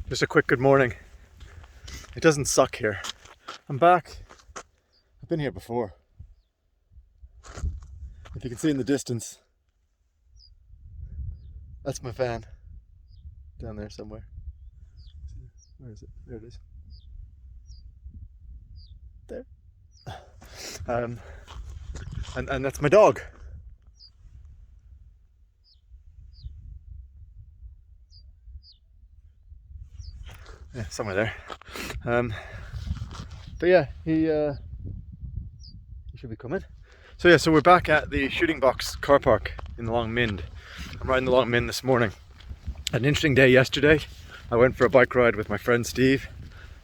Just a quick good morning. It doesn't suck here. I'm back. I've been here before. If you can see in the distance, that's my van. Down there somewhere. Where is it? There it is. There. And that's my dog. Yeah, somewhere there. But yeah, he should be coming. So yeah, so we're back at the shooting box car park in the Long Mynd. I'm riding the Long Mynd this morning. Had an interesting day yesterday. I went for a bike ride with my friend Steve,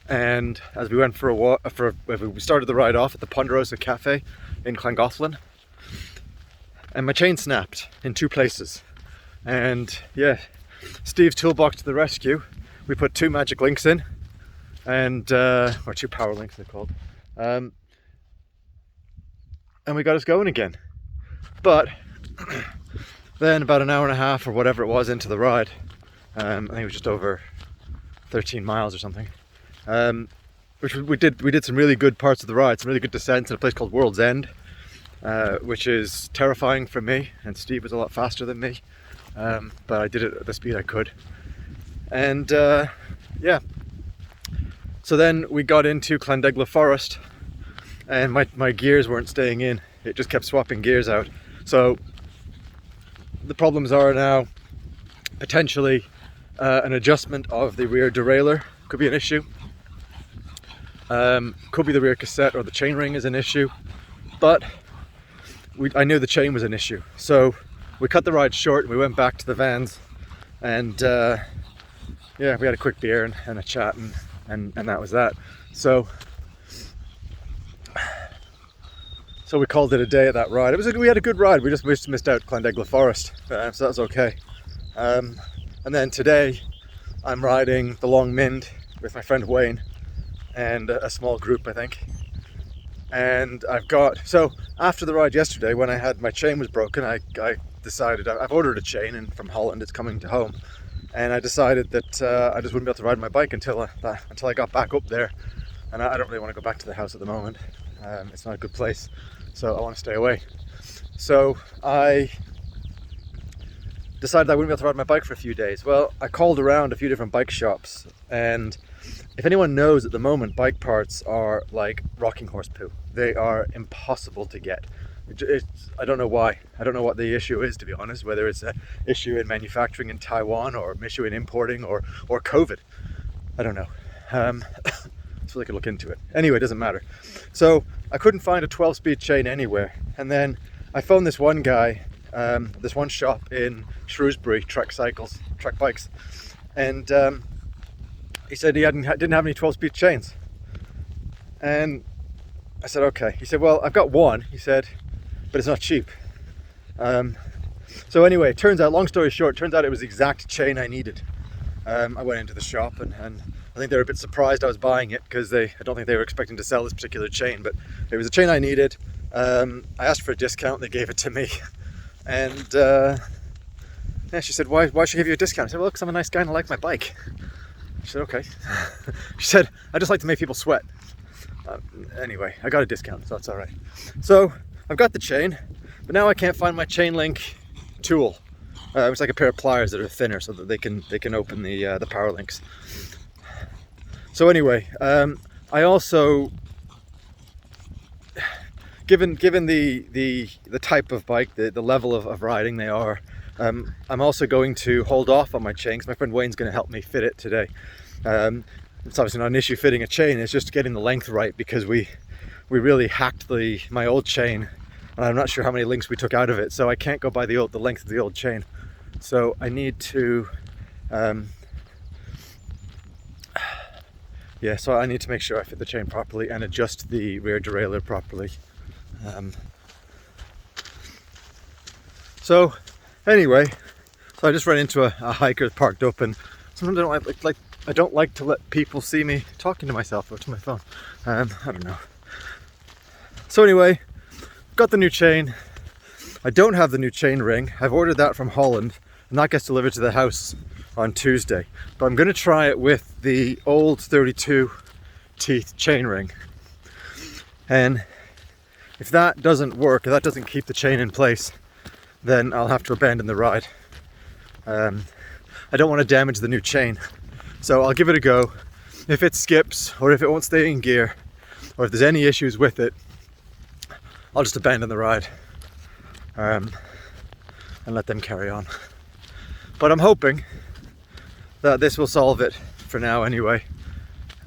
and as we went for a walk, we started the ride off at the Ponderosa cafe in Llangollen, and my chain snapped in two places. And yeah, Steve's toolbox to the rescue. We put two magic links in, and or two power links they're called, and we got us going again. But then about an hour and a half or whatever it was into the ride, I think it was just over 13 miles or something, which we did some really good parts of the ride, some really good descents in a place called World's End, which is terrifying for me, and Steve was a lot faster than me, but I did it at the speed I could. And yeah, so then we got into Llandegla Forest, and my gears weren't staying in. It just kept swapping gears out. So the problems are now potentially an adjustment of the rear derailleur could be an issue. Could be the rear cassette or the chainring is an issue. But I knew the chain was an issue. So we cut the ride short and we went back to the vans, and yeah, we had a quick beer and a chat, and that was that. So we called it a day at that ride. We had a good ride. We just missed out Llandegla Forest, so that was okay. And then today I'm riding the Long Mynd with my friend Wayne and a small group, I think. And so after the ride yesterday, when I had my chain was broken, I decided I've ordered a chain and from Holland. It's coming to home. And I decided that I just wouldn't be able to ride my bike until I got back up there. And I don't really want to go back to the house at the moment. It's not a good place, so I want to stay away. So I decided I wouldn't be able to ride my bike for a few days. Well, I called around a few different bike shops, and if anyone knows, at the moment bike parts are like rocking horse poo. They are impossible to get. I don't know why. I don't know what the issue is, to be honest, whether it's an issue in manufacturing in Taiwan or an issue in importing or COVID. I don't know. So they could look into it. Anyway, it doesn't matter. So I couldn't find a 12-speed chain anywhere. And then I phoned this one guy, this one shop in Shrewsbury, Trek Bikes. And he said he didn't have any 12-speed chains. And I said, okay. He said, well, I've got one. He said, but it's not cheap. So anyway, long story short, turns out it was the exact chain I needed. I went into the shop and I think they were a bit surprised I was buying it, because I don't think they were expecting to sell this particular chain, but it was a chain I needed. I asked for a discount, they gave it to me. And yeah, she said, why should I give you a discount? I said, well, because I'm a nice guy and I like my bike. She said, okay. She said, I just like to make people sweat. Anyway, I got a discount, so that's all right. So I've got the chain, but now I can't find my chain link tool. It's like a pair of pliers that are thinner, so that they can open the power links. So anyway, I also, given the type of bike, the level of riding they are, I'm also going to hold off on my chain, because my friend Wayne's going to help me fit it today. It's obviously not an issue fitting a chain, it's just getting the length right, because we really hacked my old chain, and I'm not sure how many links we took out of it, so I can't go by the length of the old chain. So I need to so I need to make sure I fit the chain properly and adjust the rear derailleur properly. So anyway, I just ran into a hiker parked up, and sometimes I don't like to let people see me talking to myself or to my phone. I don't know. So anyway, got the new chain. I don't have the new chain ring. I've ordered that from Holland, and that gets delivered to the house on Tuesday. But I'm going to try it with the old 32 teeth chainring. And if that doesn't work, if that doesn't keep the chain in place, then I'll have to abandon the ride. I don't want to damage the new chain, so I'll give it a go. If it skips, or if it won't stay in gear, or if there's any issues with it, I'll just abandon the ride and let them carry on. But I'm hoping that this will solve it for now anyway.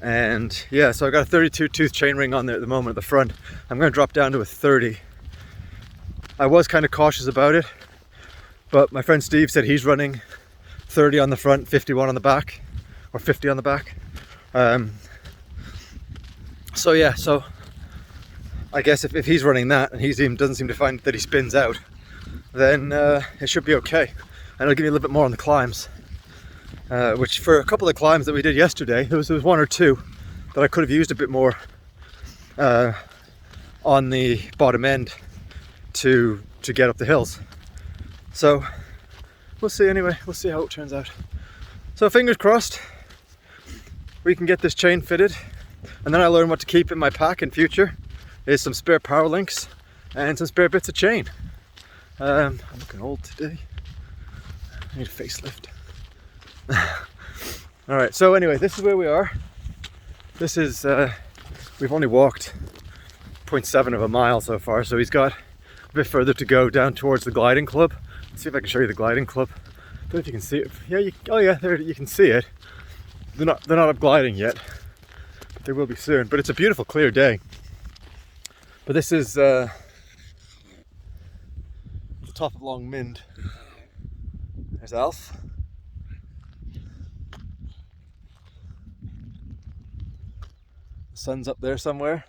And yeah, so I got a 32 tooth chainring on there at the moment at the front. I'm going to drop down to a 30. I was kind of cautious about it, but my friend Steve said he's running 30 on the front, 51 on the back, or 50 on the back. So yeah, so I guess if he's running that and he doesn't seem to find that he spins out, then it should be okay. And it'll give me a little bit more on the climbs. Which for a couple of climbs that we did yesterday, there was one or two that I could have used a bit more on the bottom end to get up the hills. So we'll see anyway, we'll see how it turns out. So fingers crossed we can get this chain fitted, and then I learn what to keep in my pack in future is some spare power links and some spare bits of chain. I'm looking old today. I need a facelift. Alright, so anyway, this is where we are. This is, we've only walked 0.7 of a mile so far, so he's got a bit further to go down towards the gliding club. Let's see if I can show you the gliding club. I don't know if you can see it. Yeah, oh yeah, there you can see it. They're not up gliding yet, but they will be soon. But it's a beautiful, clear day. But this is the top of Long Mynd. There's Alf. The sun's up there somewhere.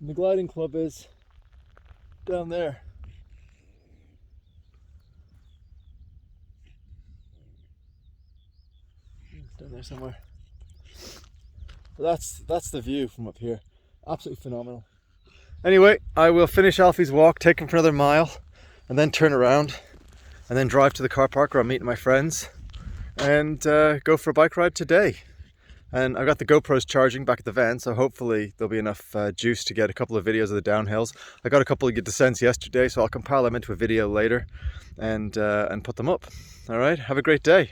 And the gliding club is down there. It's down there somewhere. But that's the view from up here. Absolutely phenomenal. Anyway, I will finish Alfie's walk, take him for another mile, and then turn around, and then drive to the car park where I'm meeting my friends, and go for a bike ride today. And I got the GoPros charging back at the van, so hopefully there'll be enough juice to get a couple of videos of the downhills. I got a couple of descents yesterday, so I'll compile them into a video later and put them up. All right, have a great day.